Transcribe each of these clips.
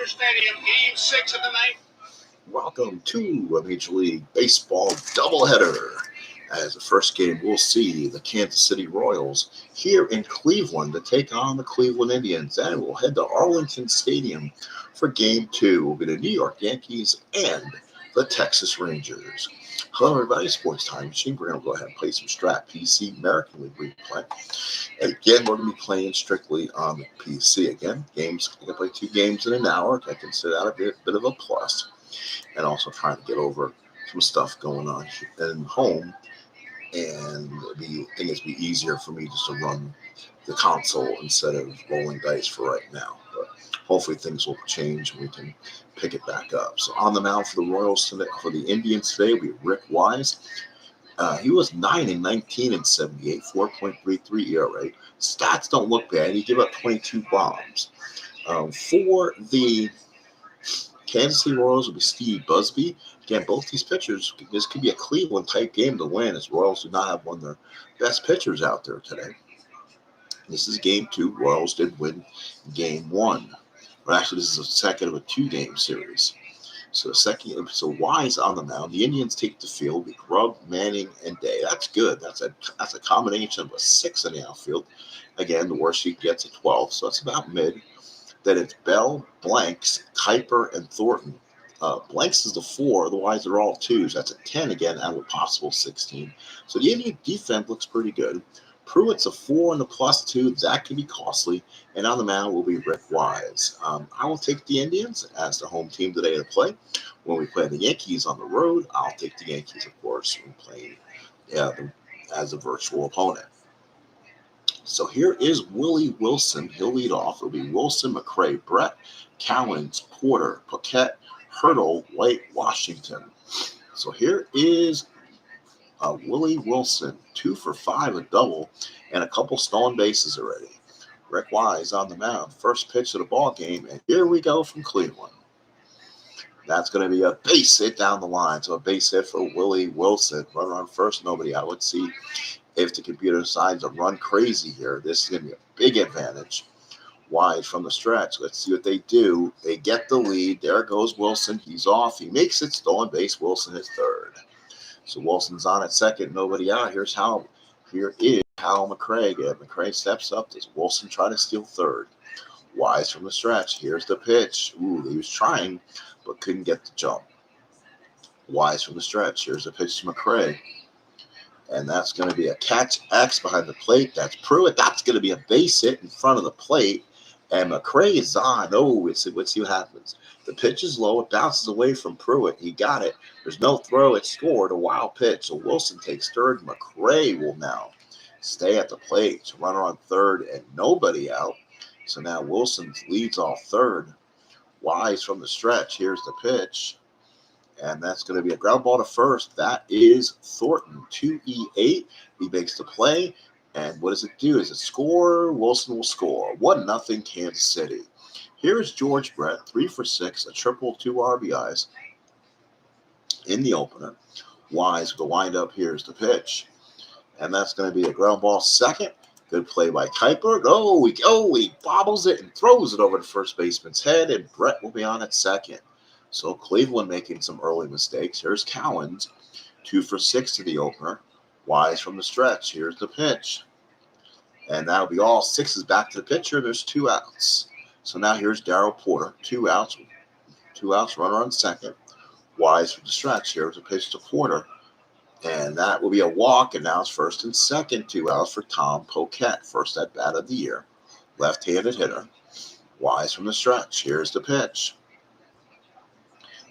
Stadium, Game 6 of the night. Welcome to a Major League Baseball doubleheader. As the first game, we'll see the Kansas City Royals here in Cleveland to take on the Cleveland Indians. And we'll head to Arlington Stadium for Game 2. We'll be the New York Yankees and the Texas Rangers. Hello, everybody. Sports Time Machine. We're going to go ahead and play some Strat PC American League replay. And again, we're going to be playing strictly on the PC. Again, games. I'm going to play 2 games in an hour. I consider that a bit of a plus. And also trying to get over some stuff going on at home. And I think it'd be easier for me just to run the console instead of rolling dice for right now. But hopefully things will change and we can pick it back up. So on the mound for the Royals today, for the Indians today, we have Rick Wise. He was 9-19 in 78, 4.33 ERA. Stats don't look bad. He gave up 22 bombs. For the Kansas City Royals will be Steve Busby. Again, both these pitchers, this could be a Cleveland-type game to win, as Royals do not have one of their best pitchers out there today. This is Game 2. Royals did win Game 1. But actually, this is the second of a 2-game series. So Wise on the mound. The Indians take the field with Grubb, Manning, and Day. That's good. That's a combination of a 6 in the outfield. Again, the worst he gets a 12, so that's about mid. Then it's Bell, Blanks, Kuiper, and Thornton. Blanks is the 4, otherwise they're all 2s. That's a 10 again out of a possible 16. So the Indian defense looks pretty good. Pruitt's a 4 and a +2. That could be costly. And on the mound will be Rick Wise. I will take the Indians as the home team today to play. When we play the Yankees on the road, I'll take the Yankees, of course, when playing as a virtual opponent. So here is Willie Wilson. He'll lead off. It'll be Wilson, McRae, Brett, Cowens, Porter, Paquette, Hurdle, White, Washington. So here is Willie Wilson, 2 for 5, a double, and a couple stolen bases already. Rick Wise on the mound. First pitch of the ball game, and here we go from Cleveland. That's going to be a base hit down the line. So a base hit for Willie Wilson. Runner on first, nobody out. Let's see if the computer decides to run crazy here. This is going to be a big advantage. Wise from the stretch. Let's see what they do. They get the lead. There goes Wilson. He's off. He makes it. Stolen base. Wilson is third. So Wilson's on at second. Nobody out. Here is Hal McRae. McRae steps up. Does Wilson try to steal third? Wise from the stretch. Here's the pitch. Ooh, he was trying, but couldn't get the jump. Wise from the stretch. Here's the pitch to McRae. And that's going to be a catch X behind the plate. That's Pruitt. That's going to be a base hit in front of the plate. And McRae is on. Oh, let's see what happens. The pitch is low. It bounces away from Pruitt. He got it. There's no throw. It scored. A wild pitch. So Wilson takes third. McRae will now stay at the plate. So runner on third and nobody out. So now Wilson leads off third. Wise from the stretch. Here's the pitch. And that's going to be a ground ball to first. That is Thornton, 2-8. He makes the play. And what does it do? Does it score? Wilson will score. 1-0 Kansas City. Here's George Brett, 3 for 6, a triple, 2 RBIs in the opener. Wise with the windup. Here's the pitch. And that's going to be a ground ball second. Good play by Kuiper. He bobbles it and throws it over the first baseman's head. And Brett will be on at second. So Cleveland making some early mistakes. Here's Cowens, 2 for 6 to the opener. Wise from the stretch. Here's the pitch. And that'll be all 6s back to the pitcher. There's 2 outs. So now here's Darryl Porter. 2 outs. 2 outs, runner on second. Wise from the stretch. Here's a pitch to Porter. And that will be a walk. And now it's first and second. 2 outs for Tom Poquette. First at bat of the year. Left-handed hitter. Wise from the stretch. Here's the pitch.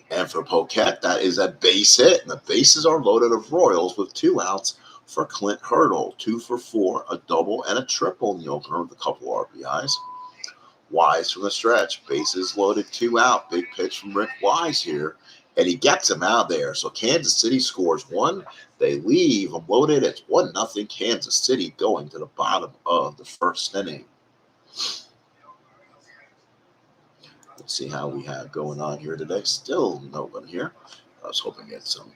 And for Poquette, that is a base hit. And the bases are loaded of Royals with 2 outs for Clint Hurdle. 2 for 4, a double and a triple in the opener with a couple RBIs. Wise from the stretch. Bases loaded, 2 out. Big pitch from Rick Wise here. And he gets him out there. So Kansas City scores 1. They leave them loaded. It's 1-0 Kansas City going to the bottom of the first inning. Let's see how we have going on here today. Still no one here. I was hoping to get some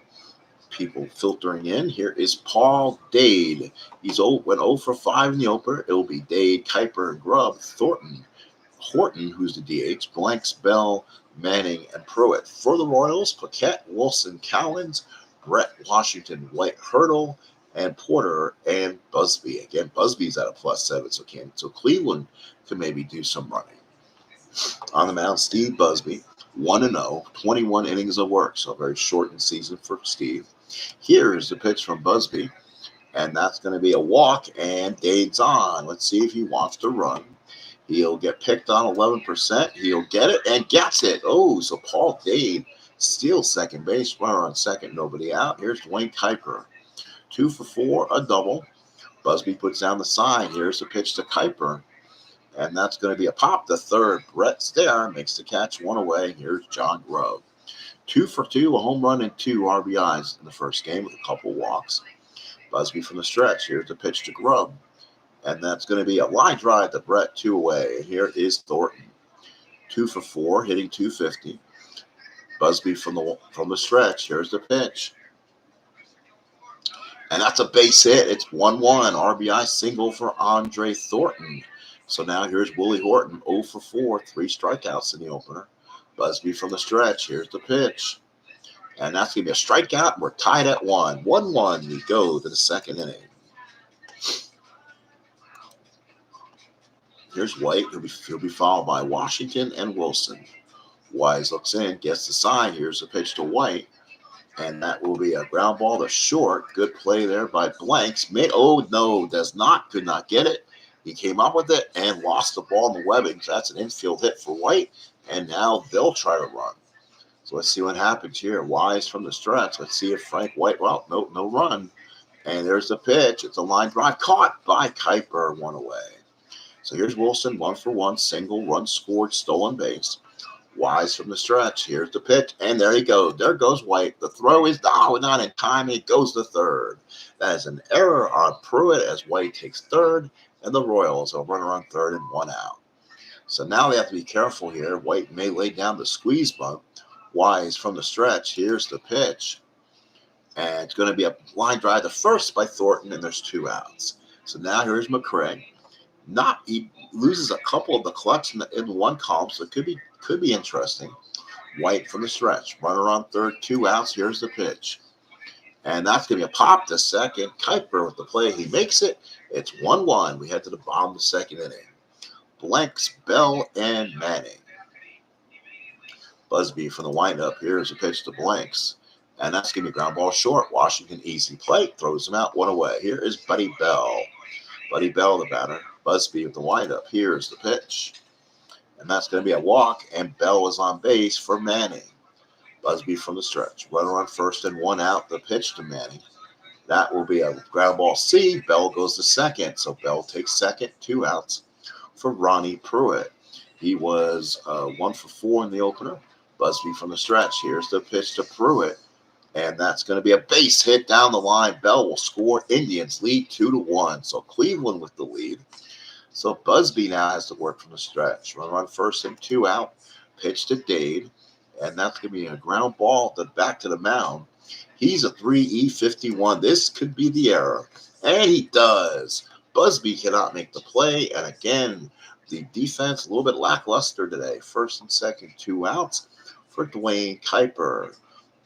people filtering in. Here is Paul Dade. Went 0 for 5 in the opener. It'll be Dade, Kuiper, and Grubb. Thornton Horton, who's the DH, Blanks, Bell, Manning, and Pruitt. For the Royals, Paquette, Wilson, Cowens, Brett, Washington, White, Hurdle, and Porter, and Busby. Again, Busby's at a +7, so Cleveland can maybe do some running. On the mound, Steve Busby, 1-0, 21 innings of work, so a very shortened season for Steve. Here is the pitch from Busby, and that's going to be a walk, and Dade's on. Let's see if he wants to run. He'll get picked on 11%. He'll get it and gets it. Oh, so Paul Dade steals second base. Runner on second, nobody out. Here's Dwayne Kuiper. 2 for 4, a double. Busby puts down the sign. Here's the pitch to Kuiper. And that's going to be a pop to third. Brett's there, makes the catch, 1 away. Here's John Grubb. 2 for 2, a home run and 2 RBIs in the first game with a couple walks. Busby from the stretch. Here's the pitch to Grubb. And that's going to be a line drive to Brett, 2 away. And here is Thornton. 2 for 4, hitting .250. Busby from the stretch. Here's the pitch. And that's a base hit. It's 1-1. RBI single for Andre Thornton. So now here's Willie Horton, 0 for 4, 3 strikeouts in the opener. Busby from the stretch. Here's the pitch. And that's going to be a strikeout. We're tied at 1. 1-1. We go to the second inning. Here's White. He'll be followed by Washington and Wilson. Wise looks in, gets the sign. Here's the pitch to White. And that will be a ground ball to short. Good play there by Blanks. Could not get it. He came up with it and lost the ball in the webbing. So that's an infield hit for White. And now they'll try to run. So let's see what happens here. Wise from the stretch. Let's see if Frank White, no run. And there's the pitch. It's a line drive caught by Kuiper, 1 away. So here's Wilson, 1 for 1, single, run scored, stolen base. Wise from the stretch. Here's the pitch, and there he goes. There goes White. The throw is not in time. It goes to third. That is an error on Pruitt as White takes third, and the Royals will run around third and 1 out. So now they have to be careful here. White may lay down the squeeze bunt. Wise from the stretch. Here's the pitch, and it's going to be a line drive to first by Thornton, and there's 2 outs. So now here's McCray. He loses a couple of the clutch in one column, so it could be interesting. White from the stretch, runner on third, 2 outs. Here's the pitch, and that's going to be a pop to second. Kuiper with the play, he makes it. It's 1-1. We head to the bottom of the second inning. Blanks, Bell, and Manning. Busby from the windup. Here's a pitch to Blanks, and that's going to be ground ball short. Washington easy play, throws him out, 1 away. Here is Buddy Bell. Buddy Bell, the batter. Busby with the windup. Here's the pitch. And that's going to be a walk, and Bell is on base for Manning. Busby from the stretch. Runner on first and 1 out. The pitch to Manning. That will be a ground ball C. Bell goes to second. So Bell takes second, 2 outs for Ronnie Pruitt. He was 1 for 4 in the opener. Busby from the stretch. Here's the pitch to Pruitt. And that's going to be a base hit down the line. Bell will score. Indians lead 2-1. So Cleveland with the lead. So Busby now has to work from the stretch. Runner on first and 2 out. Pitch to Dade. And that's going to be a ground ball back to the mound. He's a 3E51. This could be the error. And he does. Busby cannot make the play. And again, the defense a little bit lackluster today. First and second, 2 outs for Dwayne Kuiper.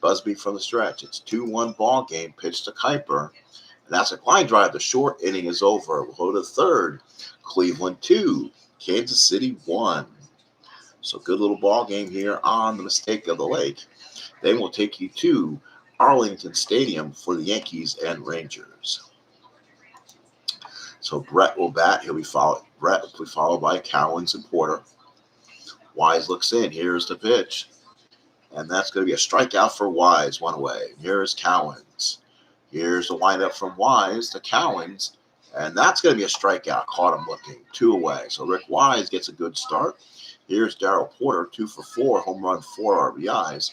Busby from the stretch. It's 2-1 ball game. Pitch to Kuiper. And that's a line drive. The short inning is over. We'll go to third. Cleveland 2, Kansas City 1. So good little ball game here on the Mistake of the Lake. Then we'll take you to Arlington Stadium for the Yankees and Rangers. So Brett will bat. Brett will be followed by Cowens and Porter. Wise looks in. Here's the pitch. And that's going to be a strikeout for Wise, 1 away. Here's Cowens. Here's the windup from Wise to Cowens. And that's going to be a strikeout. Caught him looking, 2 away. So Rick Wise gets a good start. Here's Darryl Porter, 2 for 4, home run, 4 RBIs.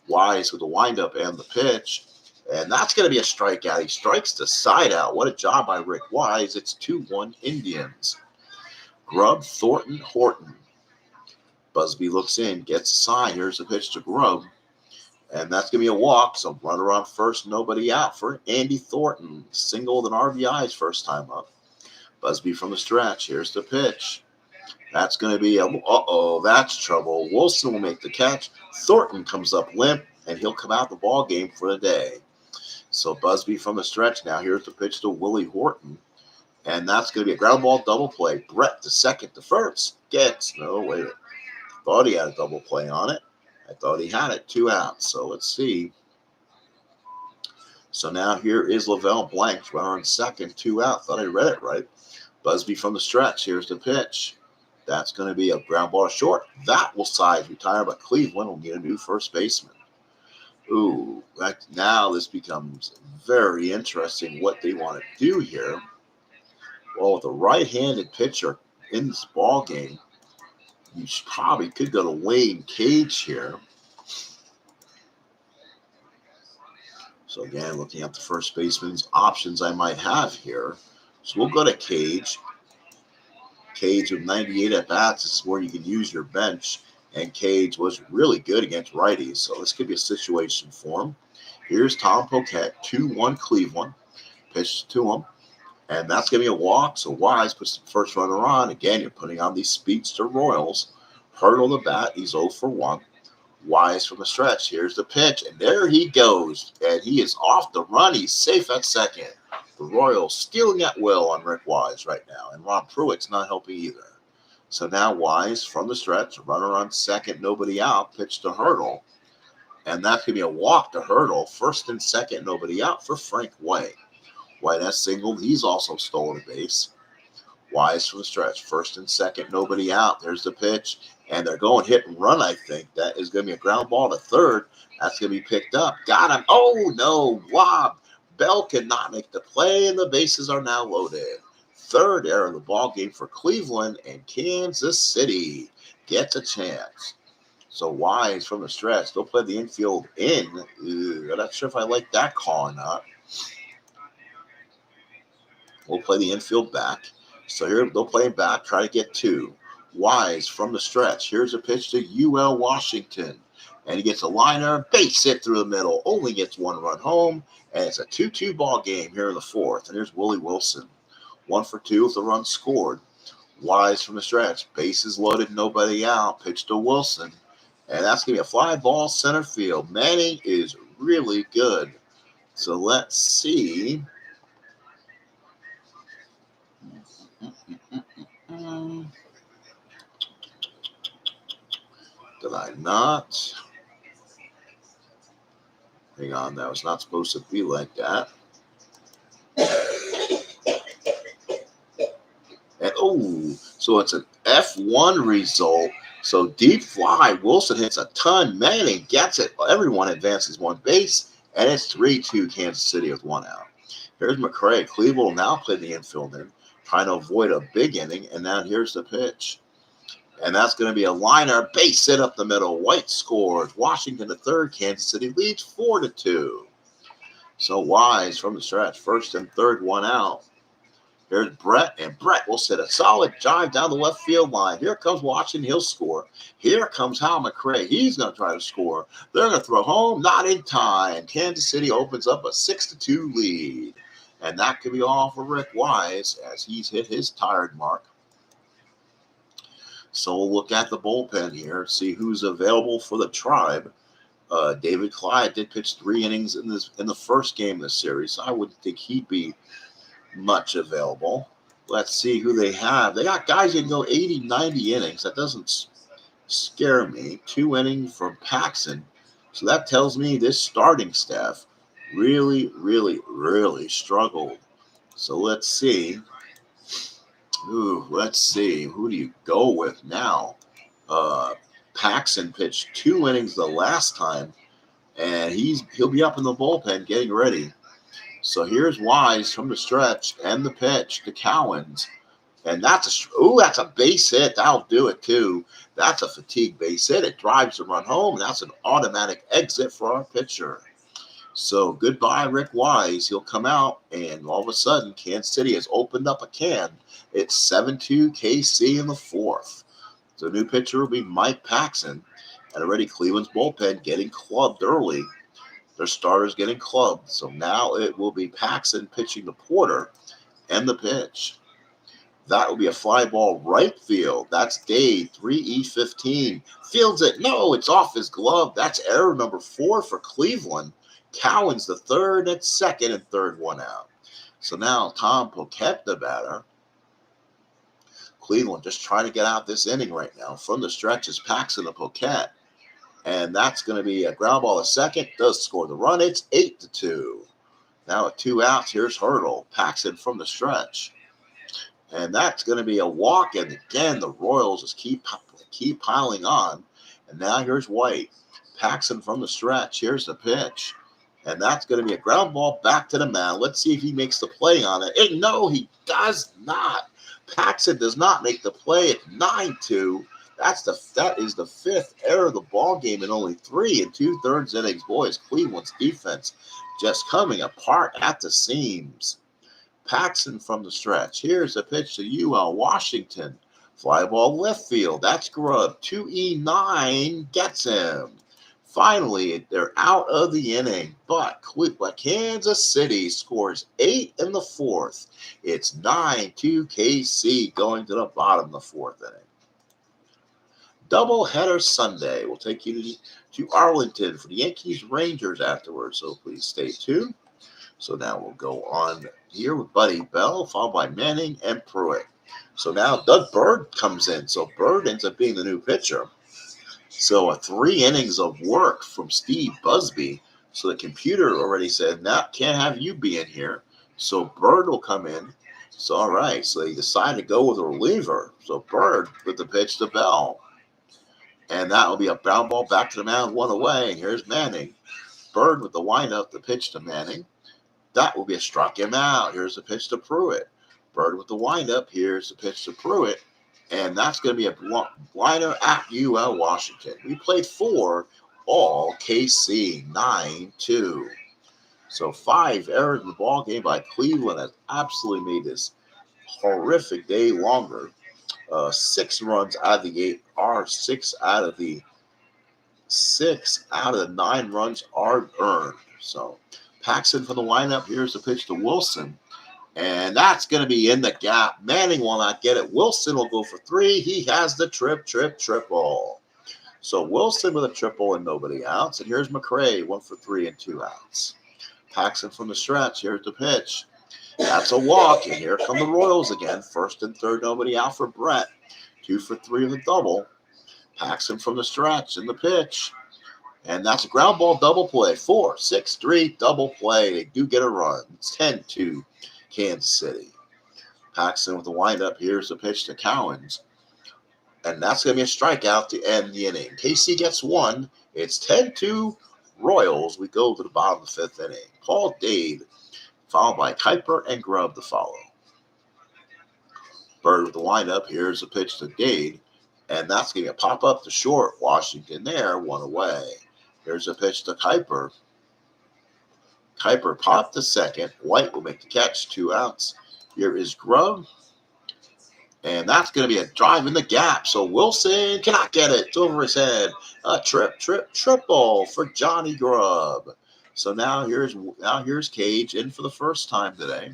Wise with the windup and the pitch. And that's going to be a strikeout. He strikes the side out. What a job by Rick Wise. It's 2-1 Indians. Grubb, Thornton, Horton. Busby looks in, gets a sign. Here's the pitch to Grubb. And that's going to be a walk. So runner on first, nobody out for Andy Thornton. Single with an RBI his first time up. Busby from the stretch. Here's the pitch. That's going to be that's trouble. Wilson will make the catch. Thornton comes up limp, and he'll come out the ball game for the day. So Busby from the stretch now. Here's the pitch to Willie Horton. And that's going to be a ground ball double play. Brett to second to first. No, wait a minute. Thought he had a double play on it. I thought he had it. 2 outs. So let's see. So now here is Lavelle Blanks. Runner on second. 2 out. Thought I read it right. Busby from the stretch. Here's the pitch. That's going to be a ground ball short. That will size retire, but Cleveland will need a new first baseman. Ooh, now this becomes very interesting what they want to do here. Well, with a right-handed pitcher in this ball game, you probably could go to Wayne Cage here. So again, looking at the first baseman's options I might have here. So we'll go to Cage. Cage with 98 at-bats. This is where you can use your bench. And Cage was really good against righties. So this could be a situation for him. Here's Tom Poquette, 2-1 Cleveland. Pitch to him. And that's going to be a walk. So Wise puts the first runner on. Again, you're putting on these speedster Royals. Hurdle the bat. He's 0 for 1. Wise from the stretch. Here's the pitch. And there he goes. And he is off the run. He's safe at second. The Royals stealing at will on Rick Wise right now. And Rob Pruitt's not helping either. So now Wise from the stretch. Runner on second. Nobody out. Pitch to Hurdle. And that could be a walk to Hurdle. First and second. Nobody out for Frank White. White has singled. He's also stolen a base. Wise from the stretch. First and second. Nobody out. There's the pitch. And they're going hit and run, I think. That is going to be a ground ball to third. That's going to be picked up. Got him. Oh, no. Wob. Bell cannot make the play, and the bases are now loaded. Third error of the ball game for Cleveland, and Kansas City gets a chance. So Wise from the stretch. They'll play the infield in. I'm not sure if I like that call or not. We'll play the infield back. So here they'll play him back, try to get 2. Wise from the stretch. Here's a pitch to UL Washington. And he gets a liner, base hit through the middle. Only gets 1 run home. And it's a 2-2 ball game here in the fourth. And here's Willie Wilson. 1 for 2 with the run scored. Wise from the stretch. Bases loaded, nobody out. Pitch to Wilson. And that's going to be a fly ball center field. Manning is really good. So let's see. Did I not? Hang on, that was not supposed to be like that. And so it's an F1 result. So deep fly, Wilson hits a ton. Manning gets it. Everyone advances 1 base, and it's 3-2 Kansas City with 1 out. Here's McCray. Cleveland will now play the infield in, trying to avoid a big inning. And now here's the pitch. And that's going to be a liner, base hit up the middle. White scores. Washington to third. Kansas City leads 4-2. So Wise from the stretch. First and third, 1 out. Here's Brett, and Brett will set a solid drive down the left field line. Here comes Washington. He'll score. Here comes Hal McCray. He's going to try to score. They're going to throw home. Not in time. Kansas City opens up a 6-2 lead. And that could be all for Rick Wise as he's hit his tired mark. So we'll look at the bullpen here, see who's available for the Tribe. David Clyde did pitch 3 innings in the first game of the series. So I wouldn't think he'd be much available. Let's see who they have. They got guys that can go 80, 90 innings. That doesn't scare me. 2 innings from Paxton. So that tells me this starting staff really, really, really struggled. So let's see. Let's see. Who do you go with now? Paxton pitched 2 innings the last time, and he'll be up in the bullpen getting ready. So here's Wise from the stretch and the pitch to Cowens. And that's a base hit. That'll do it too. That's a fatigue base hit. It drives the run home, and that's an automatic exit for our pitcher. So goodbye, Rick Wise. He'll come out, and all of a sudden, Kansas City has opened up a can. It's 7-2 KC in the fourth. The new pitcher will be Mike Paxton. And already Cleveland's bullpen getting clubbed early. Their starters getting clubbed. So now it will be Paxton pitching to Porter and the pitch. That will be a fly ball right field. That's Dade, 3E15. Fields it. No, it's off his glove. That's error number 4 for Cleveland. Cowan's the third at second and third one out. So now Tom Poquette, the batter. Cleveland just trying to get out this inning right now. From the stretch is Paxton and Poquette. And that's going to be a ground ball a second. Does score the run. It's 8-2. Now at 2 outs, here's Hurdle. Paxton from the stretch. And that's going to be a walk. And again, the Royals just keep piling on. And now here's White. Paxton from the stretch. Here's the pitch. And that's going to be a ground ball back to the mound. Let's see if he makes the play on it. And no, he does not. Paxton does not make the play at 9-2. That is the 5th error of the ball game in only 3 2/3 innings. Boys, Cleveland's defense just coming apart at the seams. Paxton from the stretch. Here's a pitch to UL Washington. Fly ball left field. That's Grubb. 2E9 gets him. Finally, they're out of the inning, but Kansas City scores 8 in the 4th. It's 9-2 KC going to the bottom of the 4th inning. Doubleheader Sunday. We'll take you to Arlington for the Yankees Rangers afterwards, so please stay tuned. So now we'll go on here with Buddy Bell, followed by Manning and Pruitt. So now Doug Bird comes in. So Bird ends up being the new pitcher. So 3 innings of work from Steve Busby. So the computer already said, "No, can't have you be in here." So Bird will come in. So all right. So they decided to go with a reliever. So Bird with the pitch to Bell. And that will be a ground ball back to the mound, 1 away. And here's Manning. Bird with the windup, the pitch to Manning. That will be a struck him out. Here's the pitch to Pruitt. Bird with the windup. Here's the pitch to Pruitt. And that's going to be a liner at UL Washington. We played 4 all KC, 9-2. So 5 errors in the ball game by Cleveland has absolutely made this horrific day longer. 6 runs out of the 8 are 6 out of the 9 runs are earned. So Paxton for the lineup. Here's the pitch to Wilson. And that's going to be in the gap. Manning will not get it. Wilson will go for 3. He has the triple. So Wilson with a triple and nobody outs. And here's McRae, 1 for 3 and 2 outs. Paxton from the stretch. Here's the pitch. That's a walk. And here come the Royals again. 1st and 3rd, nobody out for Brett. 2 for 3 with a double. Paxton from the stretch and the pitch. And that's a ground ball double play. 4-6-3 double play. They do get a run. It's 10-2. Kansas City. Paxton with the windup. Here's the pitch to Cowens. And that's going to be a strikeout to end the inning. KC gets 1. It's 10-2 Royals. We go to the bottom of the 5th inning. Paul Dade, followed by Kuiper and Grubb to follow. Bird with the windup. Here's the pitch to Dade. And that's going to pop up to short. Washington there, 1 away. Here's a pitch to Kuiper. Kuiper popped to second. White will make the catch, 2 outs. Here is Grubb. And that's going to be a drive in the gap. So Wilson cannot get it. It's over his head. A triple for Johnny Grubb. So now here's Cage in for the first time today.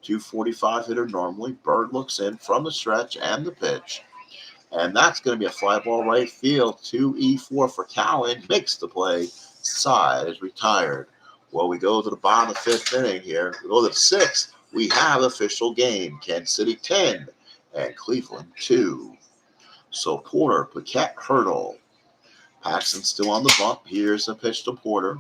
245 hitter normally. Bird looks in from the stretch and the pitch. And that's going to be a fly ball right field. 2E4 for Cowan. Makes the play. Side is retired. Well, we go to the bottom of the 5th inning here. We go to the 6th. We have official game. Kansas City 10 and Cleveland 2. So Porter, Paquette, Hurdle. Paxton still on the bump. Here's the pitch to Porter.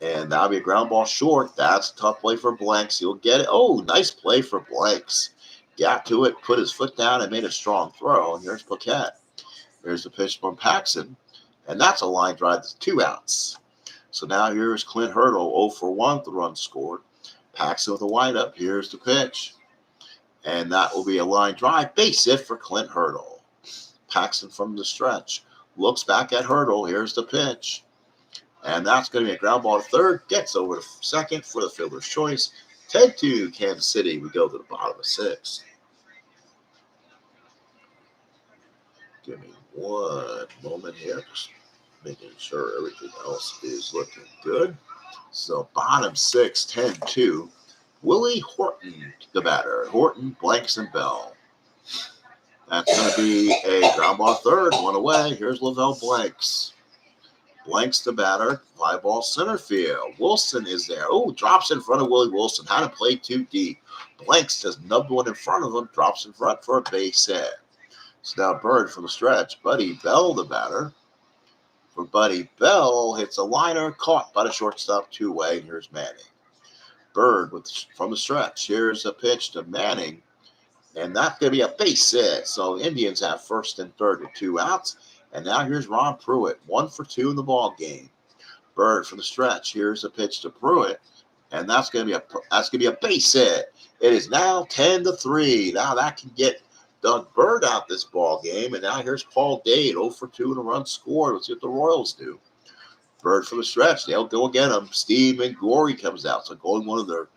And that'll be a ground ball short. That's a tough play for Blanks. He'll get it. Oh, nice play for Blanks. Got to it, put his foot down, and made a strong throw. And here's Paquette. Here's the pitch from Paxton. And that's a line drive to 2 outs. So now here's Clint Hurdle, 0 for 1, the run scored. Paxton with a windup. Here's the pitch. And that will be a line drive. Base hit for Clint Hurdle. Paxton from the stretch. Looks back at Hurdle. Here's the pitch. And that's going to be a ground ball to 3rd. Gets over to 2nd for the fielder's choice. 10-2 Kansas City. We go to the bottom of 6. Give me 1 moment here. Just making sure everything else is looking good. So bottom 6, 10-2. Willie Horton, the batter. Horton, Blanks, and Bell. That's going to be a ground ball third, one away. Here's Lavelle Blanks. Blanks the batter, fly ball center field. Wilson is there. Oh, drops in front of Willie Wilson. Had to play too deep. Blanks just nubbed one in front of him, drops in front for a base hit. So now Bird from the stretch. Buddy Bell the batter. For Buddy Bell, hits a liner, caught by the shortstop two-way, and here's Manning. Bird from the stretch. Here's a pitch to Manning, and that's going to be a base hit. So Indians have first and third with 2 outs. And now here's Ron Pruitt, 1 for 2 in the ball game. Bird from the stretch. Here's a pitch to Pruitt, and that's going to be a base hit. It is now 10-3. Now that can get Doug Bird out this ball game, and now here's Paul Dade, 0 for 2 and a run scored. Let's see what the Royals do. Bird from the stretch. They'll go again. Steve McGorry comes out, so going one of their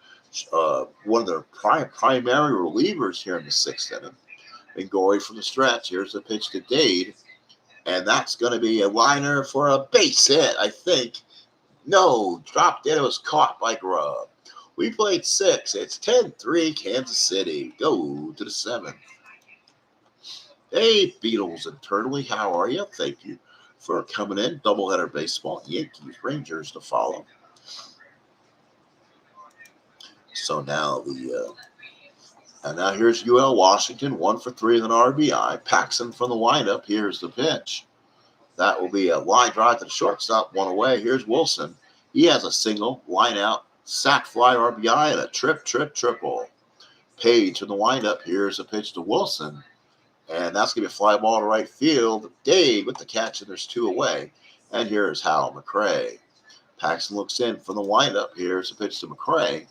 primary relievers here in the 6th inning. McGorry from the stretch. Here's a pitch to Dade. And that's going to be a liner for a base hit, I think. No, dropped in. It was caught by Grubb. We played 6. It's 10-3 Kansas City. Go to the 7th. Hey, Beatles internally, how are you? Thank you for coming in. Doubleheader baseball. Yankees, Rangers to follow. So now and now here's UL Washington, 1 for 3 with an RBI. Paxton from the windup. Here's the pitch. That will be a line drive to the shortstop, 1 away. Here's Wilson. He has a single, line out, sac fly RBI, and a triple. Page from the windup. Here's a pitch to Wilson. And that's going to be a fly ball to right field. Dade with the catch, and there's 2 away. And here's Hal McRae. Paxton looks in from the windup. Here's a pitch to McRae.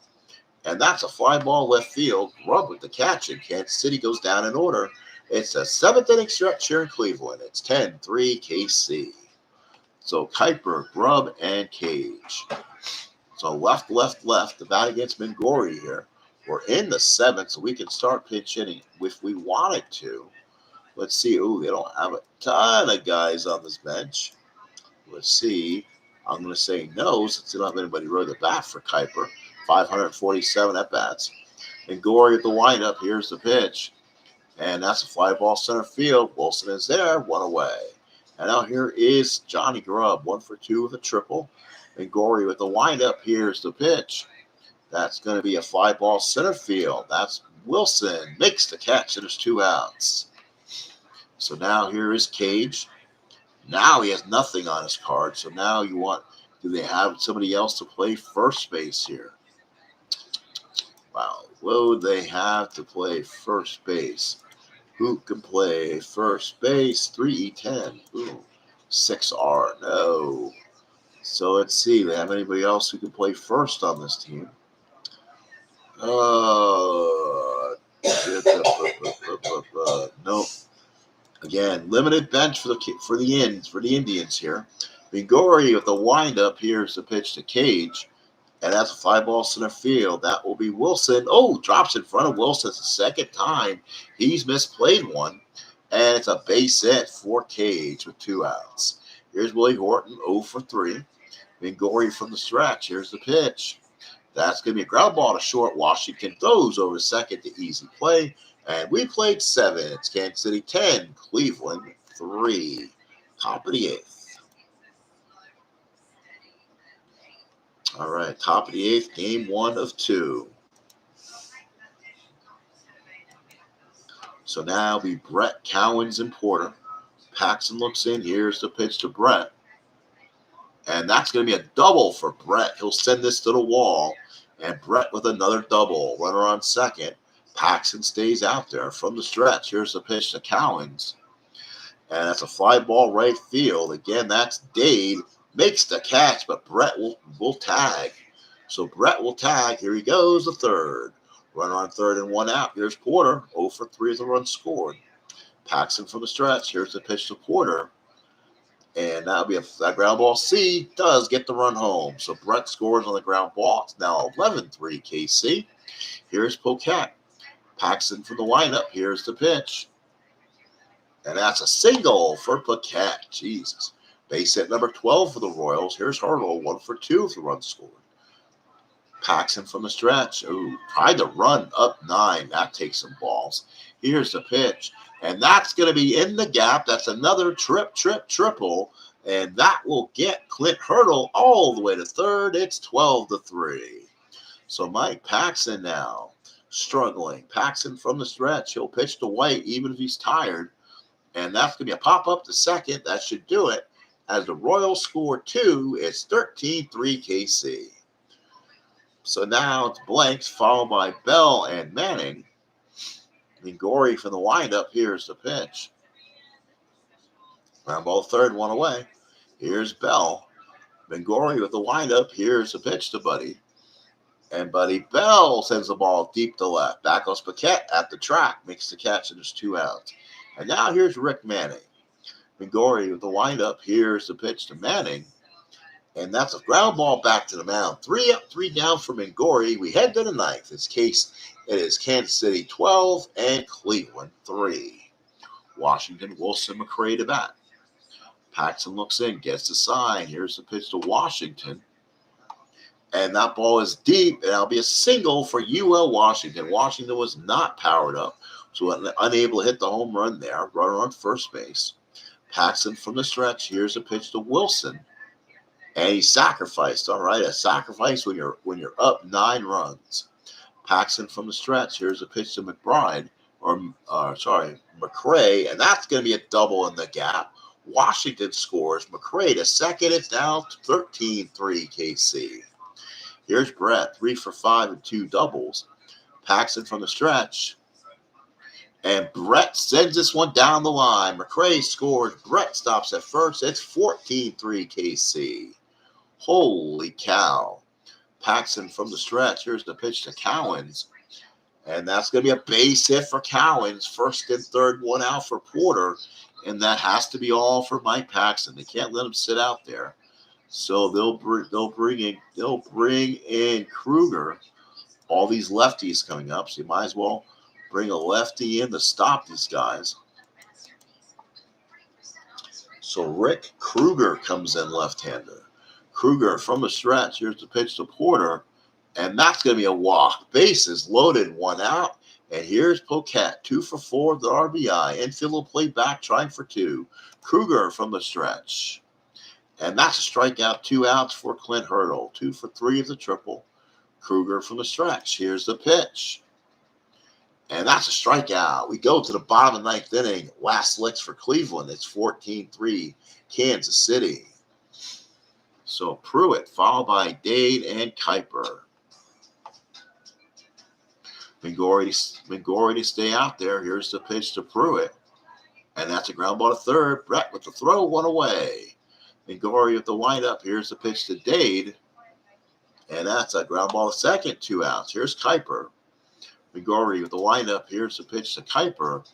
And that's a fly ball left field. Grubb with the catch, and Kansas City goes down in order. It's a 7th inning stretch here in Cleveland. It's 10-3 KC. So Kuiper, Grubb, and Cage. So left. The bat against McGorry here. We're in the 7th, so we can start pinch hitting if we wanted to. Let's see. Ooh, they don't have a ton of guys on this bench. Let's see. I'm going to say no since they don't have anybody ready to bat for Kuiper. 547 at-bats. And Gory at the windup. Here's the pitch. And that's a fly ball center field. Wilson is there, 1 away. And now here is Johnny Grubb, 1 for 2 with a triple. And Gory with the windup. Here's the pitch. That's going to be a fly ball center field. That's Wilson. Makes the catch, and there's 2 outs. So now here is Cage. Now he has nothing on his card. So now do they have somebody else to play first base here? Wow. Will they have to play first base? Who can play first base? 3E10. Ooh. 6R. No. So let's see. Do they have anybody else who can play first on this team? No. Again, limited bench for the Indians here. Migori with the windup. Here's the pitch to Cage. And that's a fly ball center field. That will be Wilson. Oh, drops in front of Wilson. It's the second time he's misplayed one. And it's a base hit for Cage with 2 outs. Here's Willie Horton, 0 for 3. Mingori from the stretch. Here's the pitch. That's going to be a ground ball to short. Washington throws over second to easy play. And we played 7. It's Kansas City 10, Cleveland 3. Top of the 8th. All right, top of the 8th, game 1 of 2. So now it'll be Brett, Cowens, and Porter. Paxton looks in. Here's the pitch to Brett. And that's going to be a double for Brett. He'll send this to the wall. And Brett with another double. Runner on second. Paxton stays out there from the stretch. Here's the pitch to Cowens. And that's a fly ball right field. Again, that's Dade. Makes the catch, but Brett will tag. So Brett will tag. Here he goes, the third. Runner on third and 1 out. Here's Porter. 0 for 3 as the run scored. Paxton from the stretch. Here's the pitch to Porter. And that'll be a ground ball. C does get the run home. So Brett scores on the ground ball. It's now 11-3 KC. Here's Poquette. Paxton from the windup. Here's the pitch. And that's a single for Poquette. Jesus. Base hit number 12 for the Royals. Here's Hurdle, 1 for 2 with the run scored. Paxson from the stretch. Ooh, tried to run up 9. That takes some balls. Here's the pitch. And that's going to be in the gap. That's another triple. And that will get Clint Hurdle all the way to third. It's 12-3. So Mike Paxson now struggling. Paxson from the stretch. He'll pitch to White even if he's tired. And that's going to be a pop-up to second. That should do it. As the Royals score 2, it's 13-3 KC. So now it's blanks, followed by Bell and Manning. Mingori for the windup. Here's the pitch. Ground ball third, one away. Here's Bell. Mingori with the windup. Here's the pitch to Buddy. And Buddy Bell sends the ball deep to left. Back goes Paquette at the track. Makes the catch, and there's 2 outs. And now here's Rick Manning. Mingori with the windup. Here's the pitch to Manning. And that's a ground ball back to the mound. 3 up, 3 down for Mingori. We head to the 9th. It is Kansas City 12 and Cleveland 3. Washington, Wilson, McCray to bat. Paxson looks in, gets the sign. Here's the pitch to Washington. And that ball is deep, and that'll be a single for UL Washington. Washington was not powered up, so unable to hit the home run there. Runner on first base. Paxson from the stretch. Here's a pitch to Wilson. And he sacrificed, all right, a sacrifice when you're up 9 runs. Paxson from the stretch. Here's a pitch to McCray, and that's going to be a double in the gap. Washington scores. McCray to second. It's now 13-3 KC. Here's Brett, 3 for 5 and 2 doubles. Paxson from the stretch. And Brett sends this one down the line. McCray scores. Brett stops at first. It's 14-3 KC. Holy cow. Paxson from the stretch. Here's the pitch to Cowens. And that's going to be a base hit for Cowens. First and third, 1 out for Porter. And that has to be all for Mike Paxson. They can't let him sit out there. So they'll bring in Kruger. All these lefties coming up. So you might as well bring a lefty in to stop these guys. So Rick Kruger comes in left-hander. Kruger from the stretch. Here's the pitch to Porter. And that's going to be a walk. Bases loaded, 1 out. And here's Paquette, 2 for 4 of the RBI. Infield will play back, trying for 2. Kruger from the stretch. And that's a strikeout, 2 outs for Clint Hurdle. 2 for 3 of the triple. Kruger from the stretch. Here's the pitch. And that's a strikeout. We go to the bottom of the 9th inning. Last licks for Cleveland. It's 14-3 Kansas City. So Pruitt, followed by Dade and Kuiper. Mingori to stay out there. Here's the pitch to Pruitt. And that's a ground ball to third. Brett with the throw, 1 away. Mingori with the windup. Here's the pitch to Dade. And that's a ground ball to second, 2 outs. Here's Kuiper. Mingori with the windup. Here's the pitch to Kuiper.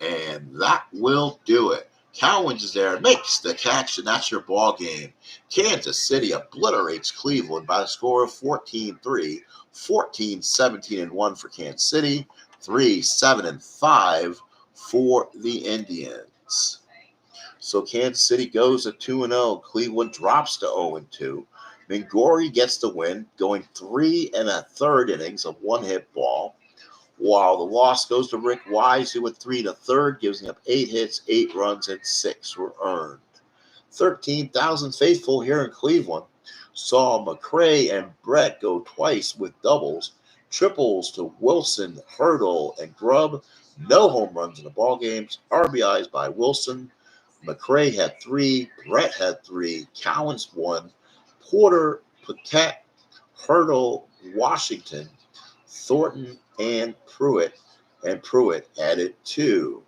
And that will do it. Cowens is there, makes the catch, and that's your ball game. Kansas City obliterates Cleveland by the score of 14-3, 14-17-1 for Kansas City, 3-7-5 for the Indians. So Kansas City goes to 2-0. Cleveland drops to 0-2. Mingori gets the win, going 3 1/3 innings of 1-hit ball. While the loss goes to Rick Wise, who went 3 1/3, giving up 8 hits, 8 runs, and 6 were earned. 13,000 faithful here in Cleveland saw McCray and Brett go twice with doubles, triples to Wilson, Hurdle, and Grubb. No home runs in the ball games. RBIs by Wilson. McCray had 3, Brett had 3, Cowens 1, Porter, Paquette, Hurdle, Washington, Thornton, and Pruitt added 2.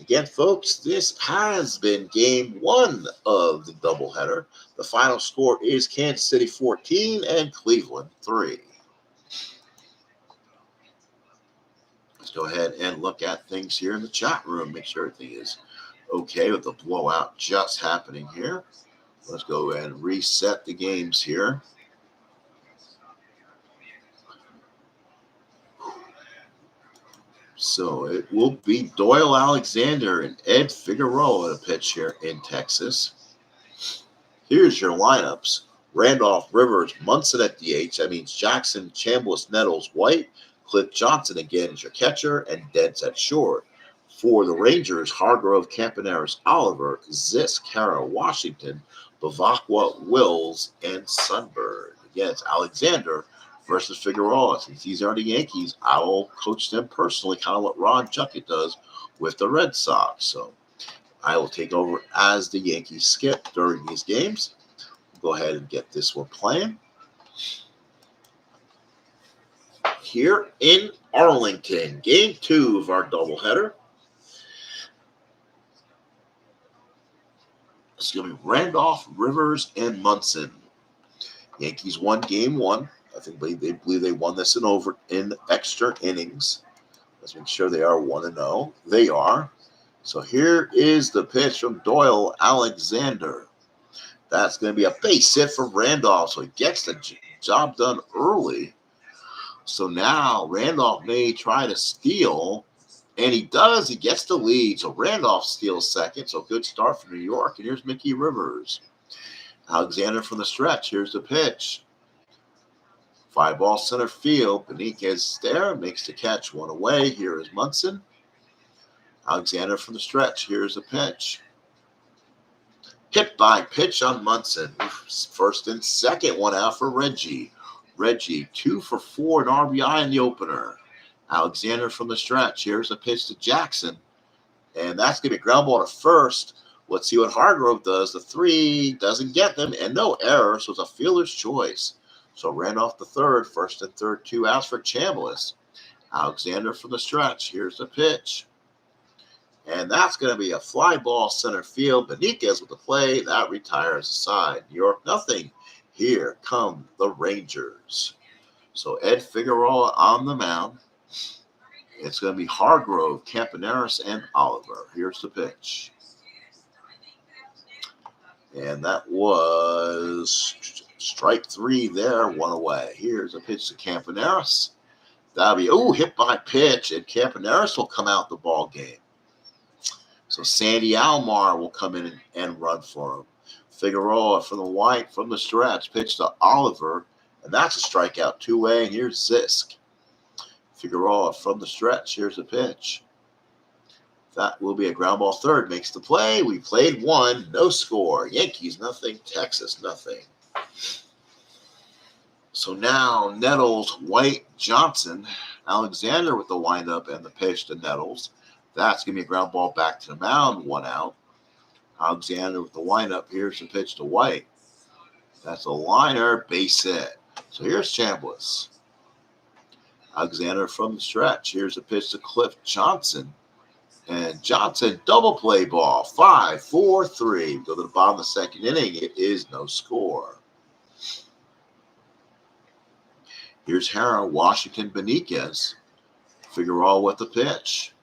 Again, folks, this has been game 1 of the doubleheader. The final score is Kansas City 14 and Cleveland 3. Let's go ahead and look at things here in the chat room. Make sure everything is okay with the blowout just happening here. Let's go ahead and reset the games here. So it will be Doyle Alexander and Ed Figueroa to pitch here in Texas. Here's your lineups. Randolph, Rivers, Munson at DH. That means Jackson, Chambliss, Nettles, White. Cliff Johnson again is your catcher, and Dents at short. For the Rangers, Hargrove, Campaneris, Oliver, Zisk, Kara, Washington, Bavacqua, Wills, and Sunbird. Again, it's Alexander versus Figueroa. Since these are the Yankees, I will coach them personally, kind of what Ron Juckett does with the Red Sox. So I will take over as the Yankees skip during these games. Go ahead and get this one playing. Here in Arlington, game 2 of our doubleheader. It's going to be Randolph, Rivers, and Munson. Yankees won game 1. I think they believe they won this in extra innings. Let's make sure they are 1-0. They are. So here is the pitch from Doyle Alexander. That's going to be a base hit for Randolph, so he gets the job done early. So now Randolph may try to steal, and he does. He gets the lead. So Randolph steals second. So good start for New York. And here's Mickey Rivers. Alexander from the stretch. Here's the pitch. 5-ball center field. Benitez there. Makes the catch. 1 away. Here is Munson. Alexander from the stretch. Here's the pitch. Hit by pitch on Munson. First and second. 1 out for Reggie. Reggie, 2 for 4 in RBI in the opener. Alexander from the stretch. Here's a pitch to Jackson. And that's going to be a ground ball to first. Let's see what Hargrove does. The 3 doesn't get them, and no error, so it's a fielder's choice. So Randolph the third, first and third, 2 outs for Chambliss. Alexander from the stretch. Here's the pitch. And that's going to be a fly ball center field. Benitez with the play. That retires the side. New York, nothing. Here come the Rangers. So Ed Figueroa on the mound. It's going to be Hargrove, Campaneris, and Oliver. Here's the pitch. And that was strike 3 there, 1 away. Here's a pitch to Campaneris. That'll be, hit by pitch, and Campaneris will come out the ball game. So Sandy Alomar will come in and run for him. Figueroa from the stretch, pitch to Oliver, and that's a strikeout, 2-way. And here's Zisk. Figueroa from the stretch. Here's the pitch. That will be a ground ball third. Makes the play. We played 1. No score. Yankees nothing. Texas nothing. So now Nettles, White, Johnson, Alexander with the windup and the pitch to Nettles. That's going to be a ground ball back to the mound. 1 out. Alexander with the windup. Here's the pitch to White. That's a liner, base hit. So here's Chambliss. Alexander from the stretch. Here's a pitch to Cliff Johnson. And Johnson, double play ball. 5-4-3. Go to the bottom of the second inning. It is no score. Here's Hara, Washington, Benitez. Figueroa with the pitch.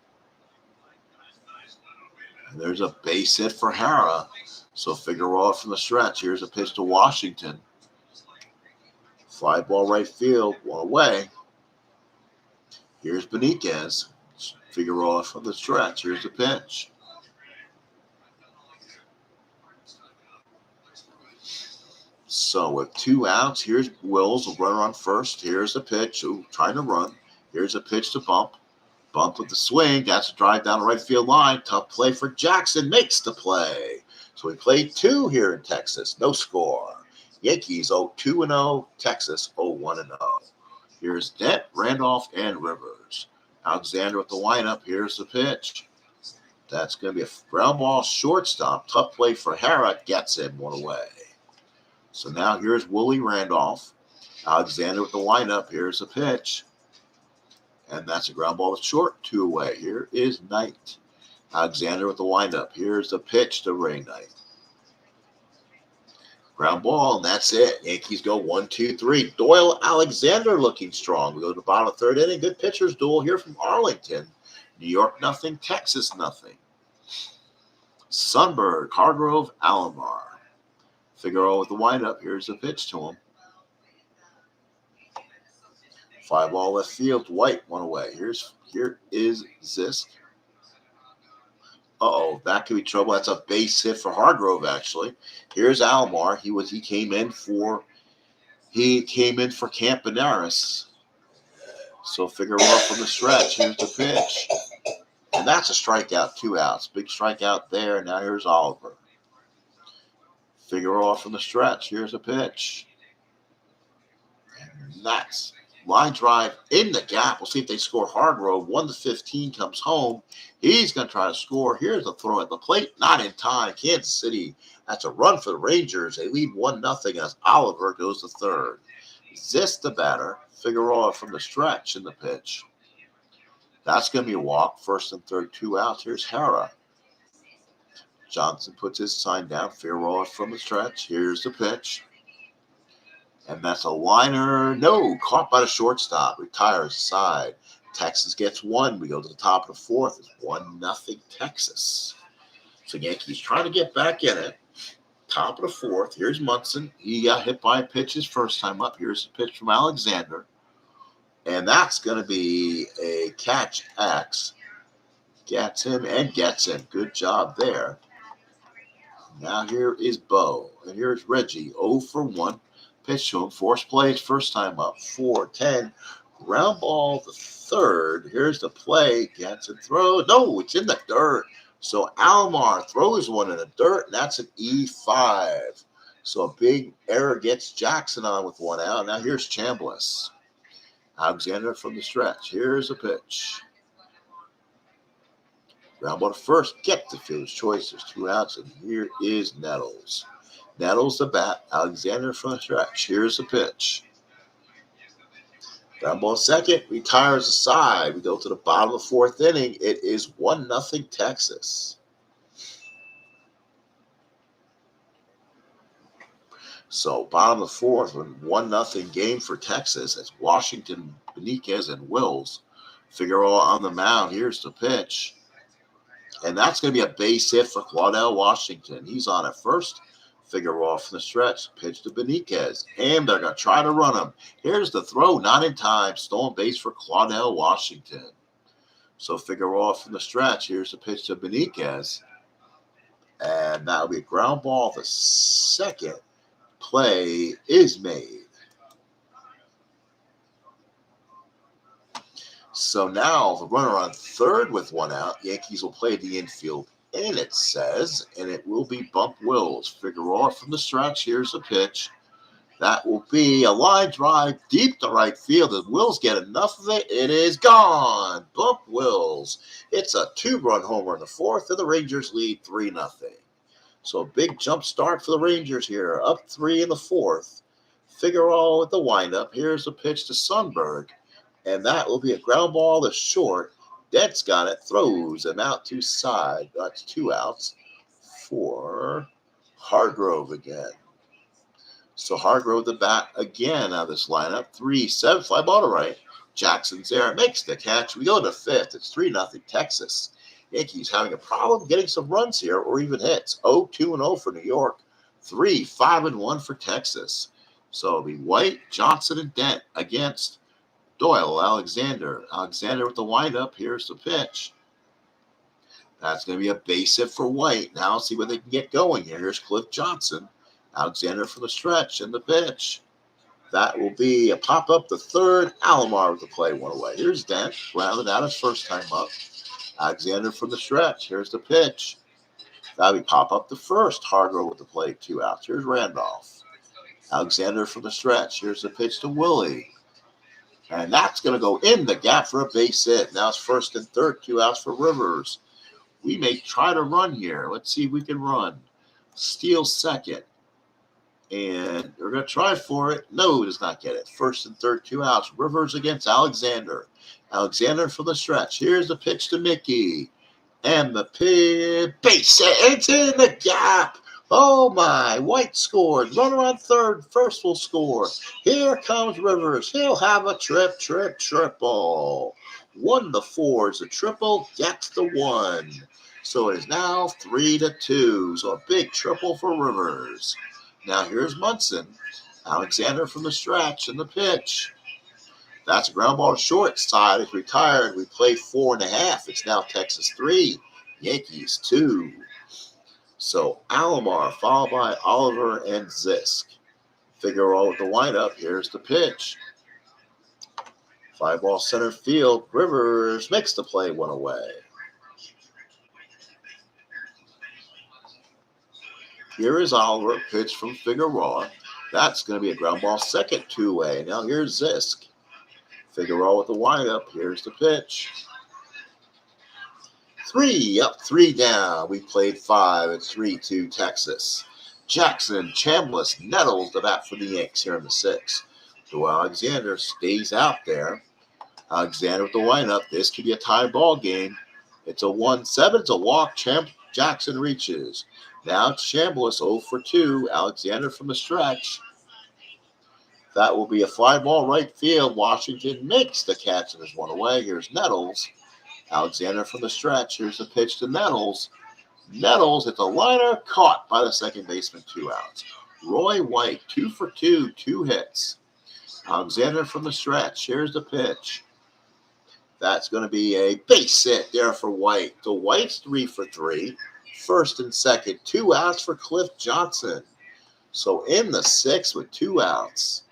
And there's a base hit for Hara. So Figueroa from the stretch. Here's a pitch to Washington. Fly ball right field, 1 away. Here's Benitez. Figueroa from the stretch. Here's the pitch. So with 2 outs, here's Wills, a runner on first. Here's the pitch. Trying to run. Here's a pitch to Bump. Bump with the swing. That's a drive down the right field line. Tough play for Jackson. Makes the play. So we played 2 here in Texas. No score. Yankees 2-0. Texas 0-1-0. Here's Dent, Randolph, and Rivers. Alexander with the lineup. Here's the pitch. That's going to be a ground ball shortstop. Tough play for Hara. Gets him 1 away. So now here's Willie Randolph. Alexander with the lineup. Here's the pitch. And that's a ground ball to short. 2 away. Here is Knight. Alexander with the windup. Here's the pitch to Ray Knight. Ground ball, and that's it. Yankees go 1-2-3. Doyle Alexander looking strong. We go to the bottom of the 3rd inning. Good pitchers duel here from Arlington. New York nothing. Texas nothing. Sunbird, Hargrove, Alomar. Figueroa with the windup. Here's the pitch to him. 5-ball left field. White 1 away. Here is Zisk. Uh-oh, that could be trouble. That's a base hit for Hargrove, actually. Here's Alomar. He came in for Campaneris. So Figueroa from the stretch. Here's the pitch. And that's a strikeout, 2 outs. Big strikeout there. Now here's Oliver. Figueroa from the stretch. Here's a pitch. And that's line drive in the gap. We'll see if they score. Hargrove, 1-15, comes home. He's going to try to score. Here's the throw at the plate. Not in time. Kansas City. That's a run for the Rangers. They lead 1-0 as Oliver goes to third. Zis the batter. Figueroa from the stretch in the pitch. That's going to be a walk. First and third, 2 outs. Here's Hara. Johnson puts his sign down. Figueroa from the stretch. Here's the pitch. And that's a liner. No, caught by the shortstop. Retires side. Texas gets 1. We go to the top of the fourth. It's 1-0 Texas. So Yankees trying to get back in it. Top of the fourth. Here's Munson. He got hit by a pitch his first time up. Here's a pitch from Alexander. And that's going to be a catch X. Gets him and gets him. Good job there. Now here is Bo. And here's Reggie. 0 for 1. Pitch to him. Force play his first time up. 4-10. Ground ball the third. Here's the play. Gets and throws. No, it's in the dirt. So Alomar throws one in the dirt, and that's an E5. So a big error gets Jackson on with 1 out. Now here's Chambliss. Alexander from the stretch. Here's a pitch. Ground ball to first. Get the fielder's choice. There's 2 outs, and here is Nettles. Nettles the bat. Alexander from the stretch. Here's the pitch. Ground ball second. Retires the side. We go to the bottom of the fourth inning. It is 1-0 Texas. So bottom of the fourth, 1-0 game for Texas. It's Washington, Benitez, and Wills. Figueroa on the mound. Here's the pitch. And that's going to be a base hit for Claudel Washington. He's on at first. Figueroa from the stretch. Pitch to Benitez. And they're going to try to run him. Here's the throw. Not in time. Stolen base for Claudel Washington. So Figueroa from the stretch. Here's the pitch to Benitez. And that'll be a ground ball. The second play is made. So now the runner on third with 1 out. Yankees will play the infield. And it says, and it will be Bump Wills. Figueroa from the stretch. Here's a pitch. That will be a line drive deep to right field. Does Wills get enough of it? It is gone. Bump Wills. It's a 2-run homer in the fourth, and the Rangers lead 3-0. So a big jump start for the Rangers here. Up 3 in the fourth. Figueroa with the windup. Here's a pitch to Sundberg. And that will be a ground ball to short. Dent's got it, throws him out to side. That's 2 outs for Hargrove again. So Hargrove the bat again out of this lineup. 3-7, fly ball to right. Jackson's there, makes the catch. We go to fifth. It's 3-0 Texas. Yankees having a problem getting some runs here or even hits. 0-2-0 for New York. 3-5-1 for Texas. So it'll be White, Johnson, and Dent against Doyle, Alexander. Alexander with the windup. Here's the pitch. That's going to be a base hit for White. Now let's see what they can get going here. Here's Cliff Johnson. Alexander from the stretch and the pitch. That will be a pop-up the third. Alomar with the play 1 away. Here's Dent. Grounded out his first time up. Alexander from the stretch. Here's the pitch. That'll be pop-up the first. Hargrove with the play 2 outs. Here's Randolph. Alexander from the stretch. Here's the pitch to Willie. And that's going to go in the gap for a base hit. Now it's first and third, 2 outs for Rivers. We may try to run here. Let's see if we can run. Steele second. And we're going to try for it. No, does not get it. First and third, 2 outs. Rivers against Alexander. Alexander for the stretch. Here's the pitch to Mickey. And the pitch. Base hit. It's in the gap. Oh, my. White scored. Runner on third. First will score. Here comes Rivers. He'll have a triple. 1-4 is a triple. Gets the 1. So it is now 3-2. So a big triple for Rivers. Now here's Munson. Alexander from the stretch and the pitch. That's a ground ball to short. Side is retired. We play 4.5. It's now Texas 3, Yankees 2. So Alomar followed by Oliver and Zisk. Figueroa with the windup. Here's the pitch. Fly ball center field. Rivers makes the play, one away. Here is Oliver, pitch from Figueroa. That's going to be a ground ball second, 2-way. Now here's Zisk. Figueroa with the windup. Here's the pitch. 3 up, 3 down. We played 5 at 3-2 Texas. Jackson, Chambliss, Nettles the bat for the Yanks here in the 6th. So Alexander stays out there. Alexander with the windup. This could be a tie ball game. It's a 1-7. It's a walk. Jackson reaches. Now it's Chambliss 0 for 2. Alexander from the stretch. That will be a fly ball right field. Washington makes the catch and there's one away. Here's Nettles. Alexander from the stretch. Here's the pitch to Nettles. Nettles, it's a liner caught by the second baseman, 2 outs. Roy White, 2 for 2, 2 hits. Alexander from the stretch. Here's the pitch. That's going to be a base hit there for White. So White's 3 for 3. First and second, 2 outs for Cliff Johnson. So in the 6th with 2 outs.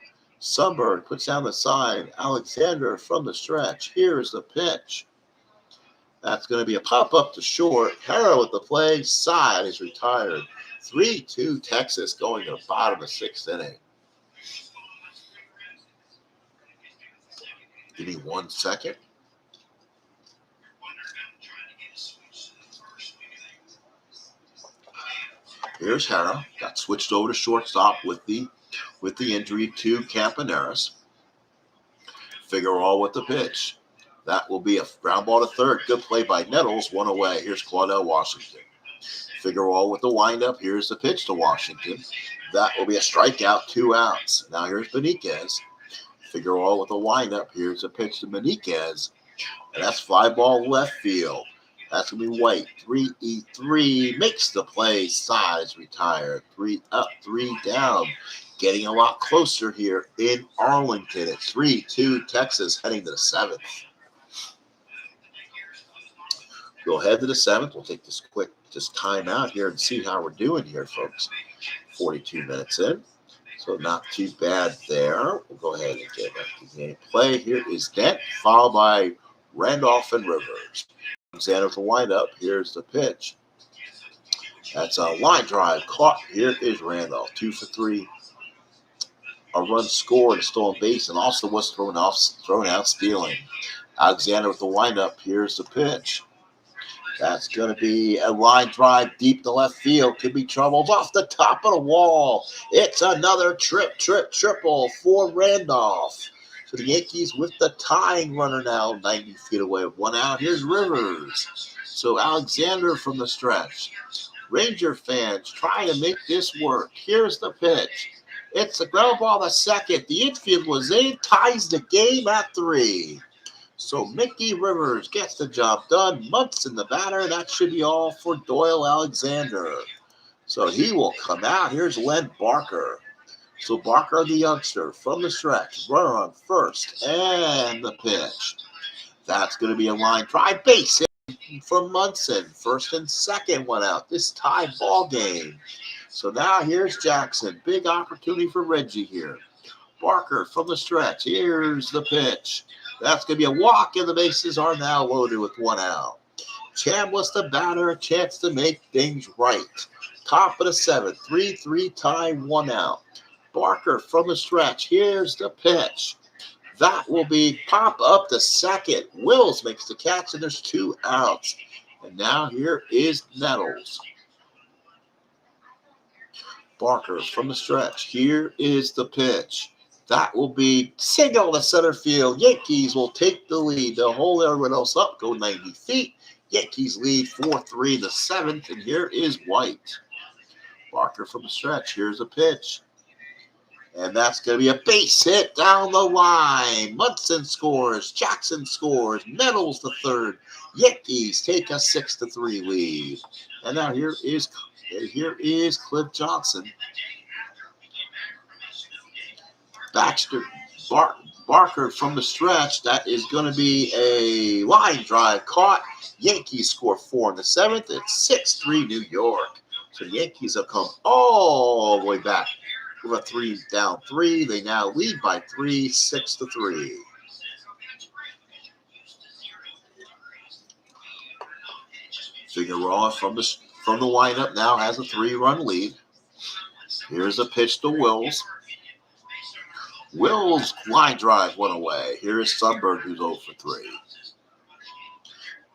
Sundberg puts down the sign. Alexander from the stretch. Here's the pitch. That's going to be a pop-up to short. Harrow with the play. Side is retired. 3-2 Texas going to the bottom of the 6th inning. Give me 1 second. Here's Harrow. Got switched over to shortstop with the injury to Campaneris. Figueroa with the pitch. That will be a ground ball to third. Good play by Nettles. 1 away. Here's Claudel Washington. Figueroa with the windup. Here's the pitch to Washington. That will be a strikeout. 2 outs. Now here's Beniquez. Figueroa with the windup. Here's the pitch to Beniquez. And that's fly ball left field. That's going to be White. 3-3 makes the play. Size retired. 3 up, 3 down. Getting a lot closer here in Arlington at 3-2 Texas heading to the 7th. Go ahead to the 7th. We'll take this quick time out here and see how we're doing here, folks. 42 minutes in. So not too bad there. We'll go ahead and get back to game play. Here is Dent, followed by Randolph and Rivers. Alexander with the windup. Here's the pitch. That's a line drive caught. Here is Randolph. 2 for 3. A run scored, a stolen base, and also was thrown out stealing. Alexander with the windup. Here's the pitch. That's going to be a line drive deep to left field. Could be troubles off the top of the wall. It's another triple for Randolph. So the Yankees with the tying runner now 90 feet away with 1 out. Here's Rivers. So Alexander from the stretch. Ranger fans trying to make this work. Here's the pitch. It's a ground ball to second. The infield was in. Ties the game at 3. So Mickey Rivers gets the job done. Munson the batter. That should be all for Doyle Alexander. So he will come out. Here's Len Barker. So Barker, the youngster, from the stretch. Runner on first. And the pitch. That's going to be a line drive base hit from Munson. First and second went out. This tie ball game. So now here's Jackson. Big opportunity for Reggie here. Barker from the stretch. Here's the pitch. That's going to be a walk, and the bases are now loaded with 1 out. Chambliss the batter, a chance to make things right. Top of the 7th, 3-3 tie, 1 out. Barker from the stretch. Here's the pitch. That will be pop up to second. Wills makes the catch, and there's 2 outs. And now here is Nettles. Barker from the stretch. Here is the pitch. That will be single to center field. Yankees will take the lead. They'll hold everyone else up, go 90 feet. Yankees lead 4-3 the 7th, and here is White. Barker from the stretch. Here's a pitch. And that's going to be a base hit down the line. Munson scores. Jackson scores. Nettles the third. Yankees take a 6-3 lead. And now here is Cliff Johnson. Barker from the stretch. That is going to be a line drive caught. Yankees score 4 in the 7th. It's 6-3 New York. So the Yankees have come all the way back with a 3-down 3. They now lead by 3, 6-3. Figueroa from the windup now has a 3-run lead. Here's a pitch to Wills. Wills line drive one away. Here is Sundberg, who's 0 for 3.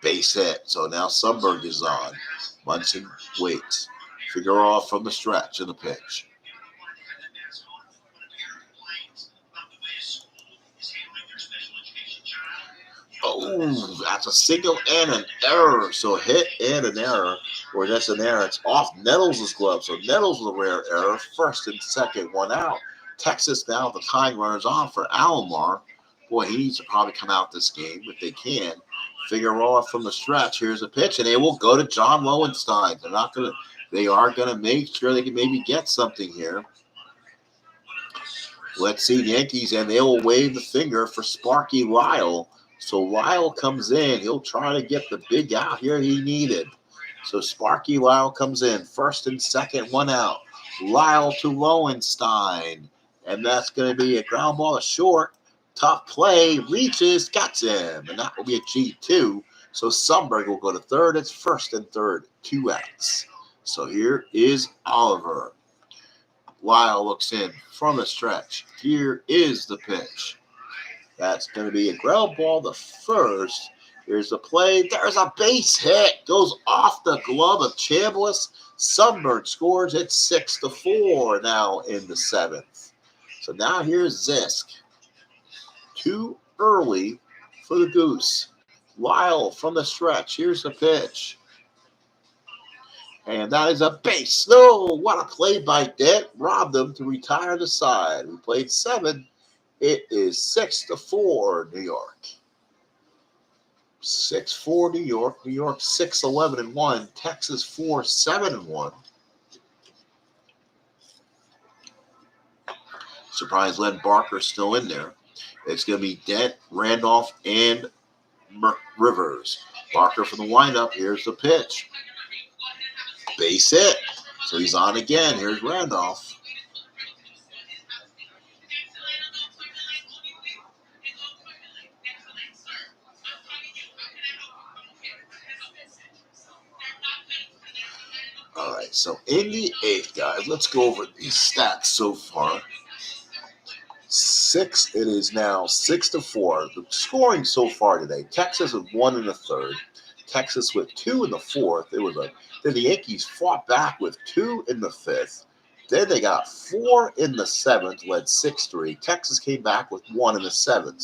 Base hit. So now Sundberg is on. Munson waits. Figueroa from the stretch in the pitch. Oh, that's a single and an error. So hit and an error, or that's an error. It's off Nettles' glove. So Nettles with a rare error. First and second, one out. Texas now, the tying runners on for Alomar. Boy, he needs to probably come out this game if they can. Figueroa from the stretch. Here's a pitch, and they will go to John Lowenstein. They are gonna make sure they can maybe get something here. Let's see the Yankees, and they will wave the finger for Sparky Lyle. So Lyle comes in. He'll try to get the big out here he needed. So Sparky Lyle comes in. First and second, one out. Lyle to Lowenstein. And that's going to be a ground ball to short. Tough play. Reaches. Gets him. And that will be a G2. So Sundberg will go to third. It's first and third. 2 outs. So here is Oliver. Lyle looks in from the stretch. Here is the pitch. That's going to be a ground ball to first. Here's the play. There's a base hit. Goes off the glove of Chambliss. Sundberg scores. It's 6-4 now in the 7th. So now here's Zisk. Too early for the Goose. Lyle from the stretch. Here's the pitch. And that is a base. No, what a play by Dent. Robbed them to retire the side. We played 7. It is 6-4 New York. 6-4 New York. New York 6-11-1. Texas 4-7-1. Surprise, Len Barker still in there. It's going to be Dent, Randolph, and Rivers. Barker from the windup. Here's the pitch. Base hit. So he's on again. Here's Randolph. All right, so in the 8th, guys, let's go over these stats so far. It is now 6-4. The scoring so far today, Texas with 1 in the 3rd. Texas with 2 in the 4th. Then the Yankees fought back with 2 in the 5th. Then they got 4 in the 7th, led 6-3. Texas came back with 1 in the 7th.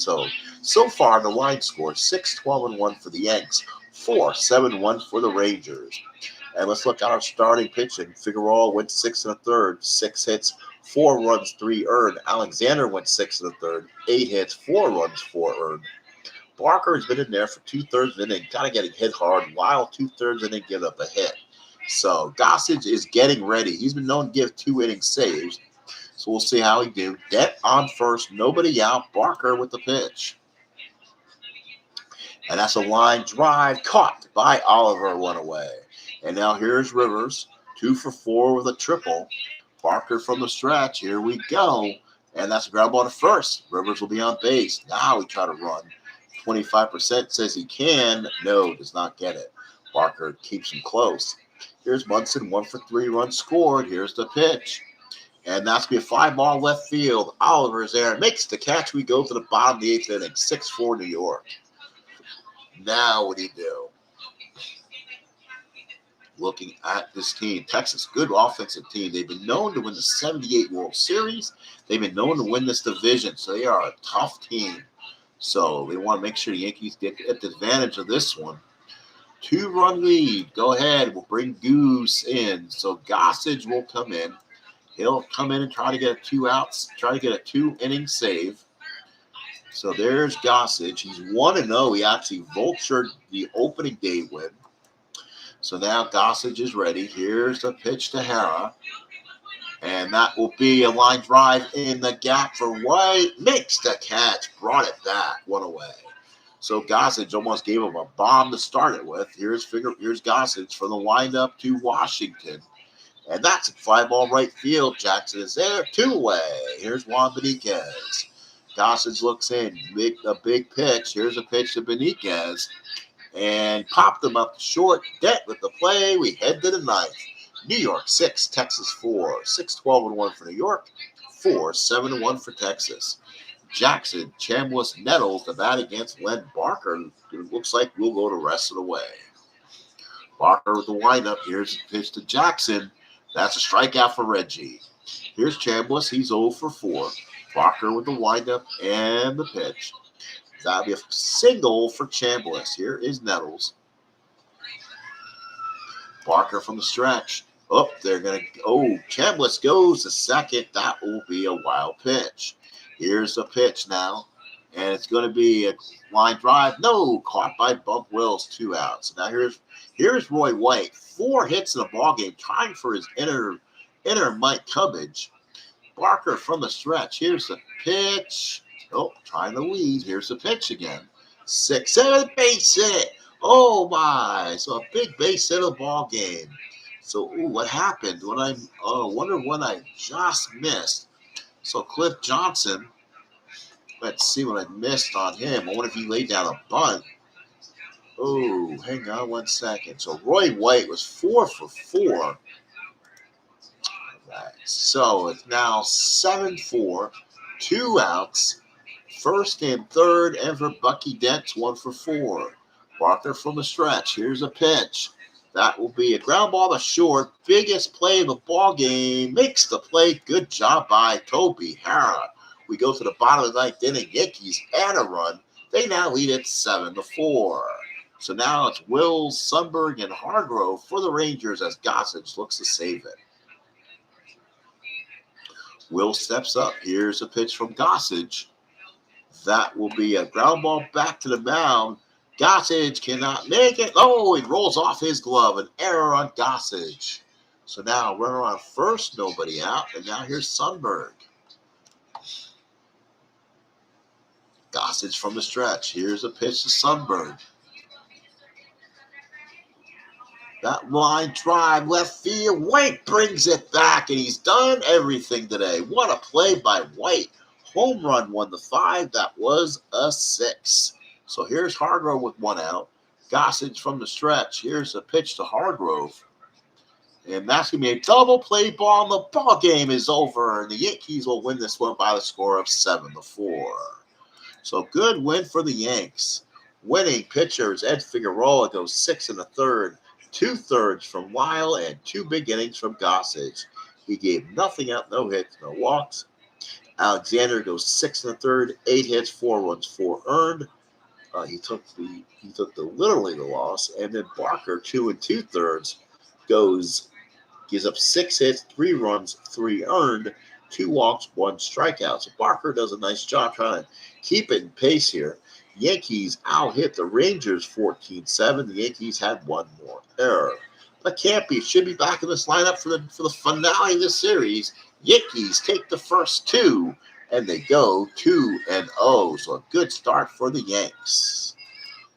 So far, the line score 6-12-1 for the Yanks, 4-7-1 for the Rangers. And let's look at our starting pitching. Figueroa went 6 1/3, 6 hits, 4 runs, 3 earned. Alexander went 6 1/3, 8 hits, 4 runs, 4 earned. Barker has been in there for 2/3 of the inning, kind of getting hit hard, while 2/3 of the inning give up a hit. So Gossage is getting ready. He's been known to give 2 inning saves. So we'll see how he do. Dent on first, nobody out. Barker with the pitch. And that's a line drive caught by Oliver, 1 away. And now here's Rivers, 2 for 4 with a triple. Barker from the stretch. Here we go. And that's a ground ball to first. Rivers will be on base. Now we try to run. 25% says he can. No, does not get it. Barker keeps him close. Here's Munson, 1 for 3 runs scored. Here's the pitch. And that's going to be a fly ball left field. Oliver's there. Makes the catch. We go to the bottom of the 8th inning. 6-4 New York. Now what do you do? Looking at this team, Texas, good offensive team. They've been known to win the 78 World Series. They've been known to win this division. So they are a tough team. So they want to make sure the Yankees get the advantage of this one. 2-run lead. Go ahead. We'll bring Goose in. So Gossage will come in. He'll come in and try to get a 2 outs, try to get a 2-inning save. So there's Gossage. He's 1-0. He actually vultured the opening day win. So now Gossage is ready. Here's the pitch to Hara. And that will be a line drive in the gap for White. Makes the catch. Brought it back. One away. So Gossage almost gave him a bomb to start it with. Here's Gossage from the windup to Washington. And that's a fly ball right field. Jackson is there. 2 away. Here's Juan Beniquez. Gossage looks in. A big pitch. Here's a pitch to Beniquez. And popped them up short. Debt with the play. We head to the ninth. New York 6, Texas 4. 6-12-1 for New York. 4-7-1 for Texas. Jackson, Chambliss, Nettles, the bat against Len Barker. It looks like we'll go the rest of the way. Barker with the windup. Here's the pitch to Jackson. That's a strikeout for Reggie. Here's Chambliss. He's 0 for 4. Barker with the windup and the pitch. That'll be a single for Chambliss. Here is Nettles. Barker from the stretch. Oh, they're going to. Oh, Chambliss goes to second. That will be a wild pitch. Here's the pitch now. And it's going to be a line drive. No, caught by Bump Wills. 2 outs. Now here's Roy White. 4 hits in the ballgame, trying for his inner Mike Cubbage. Barker from the stretch. Here's the pitch. Oh, trying to lead. Here's the pitch again. 6-7 base hit. Oh my! So a big base hit of the ball game. So what happened? Wonder what I just missed. So Cliff Johnson. Let's see what I missed on him. I wonder if he laid down a bunt. Oh, hang on 1 second. So Roy White was 4 for 4. All right. So it's now 7-4, 2 outs. First and third, and for Bucky Dent's 1 for 4. Barker from the stretch. Here's a pitch. That will be a ground ball to short. Biggest play of the ball game. Makes the play. Good job by Toby Hara. We go to the bottom of the ninth inning. Yankees add a run. They now lead it 7-4. So now it's Wills, Sundberg, and Hargrove for the Rangers as Gossage looks to save it. Will steps up. Here's a pitch from Gossage. That will be a ground ball back to the mound. Gossage cannot make it. Oh, he rolls off his glove. An error on Gossage. So now runner on first, nobody out. And now here's Sundberg. Gossage from the stretch. Here's a pitch to Sundberg. That line drive left field. White brings it back, and he's done everything today. What a play by White. Home run won the 5. That was a 6. So here's Hargrove with 1 out. Gossage from the stretch. Here's a pitch to Hargrove. And that's going to be a double play ball, and the ball game is over. And the Yankees will win this one by the score of 7-4. So good win for the Yanks. Winning pitchers, Ed Figueroa goes 6 1/3. 2/3 from Weil and 2 big innings from Gossage. He gave nothing out, no hits, no walks. Alexander goes 6 1/3, 8 hits, 4 runs, 4 earned. He took literally the loss, and then Barker 2 2/3 gives up 6 hits, 3 runs, 3 earned, 2 walks, 1 strikeout. So Barker does a nice job trying to keep it in pace here. Yankees out-hit the Rangers 14-7. The Yankees had 1 more error. But Campy should be back in this lineup for the finale of this series. Yankees take the first 2, and they go 2-0. So a good start for the Yanks.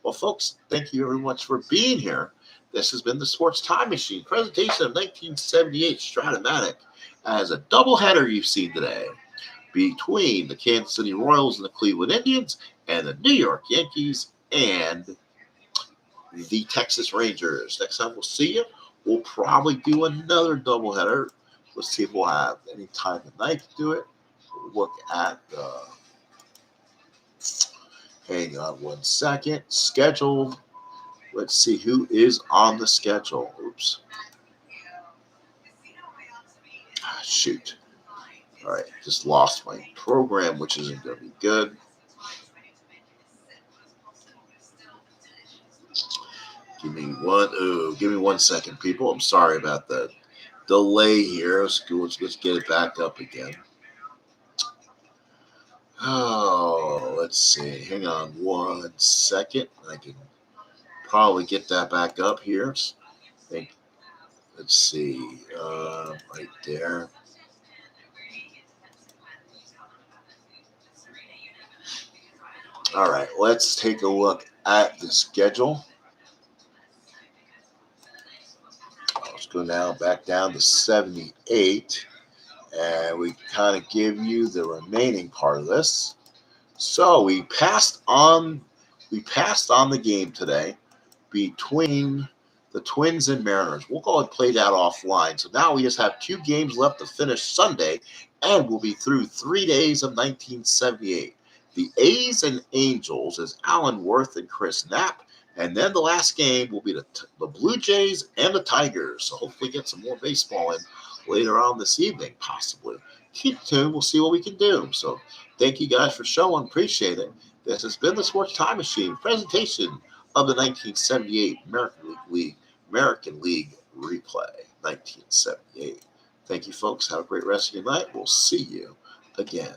Well, folks, thank you very much for being here. This has been the Sports Time Machine presentation of 1978 Strat-O-Matic as a doubleheader you've seen today between the Kansas City Royals and the Cleveland Indians and the New York Yankees and the Texas Rangers. Next time we'll see you. We'll probably do another doubleheader. Let's see if we'll have any time tonight to do it. We'll look at hang on 1 second. Scheduled. Let's see who is on the schedule. Oops. Shoot. All right, just lost my program, which isn't going to be good. Give me 1 second, people. I'm sorry about the delay here. Let's get it back up again. Oh, let's see. Hang on 1 second. I can probably get that back up here. Let's see. Right there. All right, let's take a look at the schedule. Let's go now back down to 78, and we kind of give you the remaining part of this. So we passed on the game today between the Twins and Mariners. We'll go and play that offline. So now we just have 2 games left to finish Sunday, and we'll be through 3 days of 1978. The A's and Angels is Alan Worth and Chris Knapp. And then the last game will be the Blue Jays and the Tigers. So hopefully get some more baseball in later on this evening, possibly. Keep tuned. We'll see what we can do. So thank you guys for showing. Appreciate it. This has been the Sports Time Machine presentation of the 1978 American League replay. 1978. Thank you, folks. Have a great rest of your night. We'll see you again.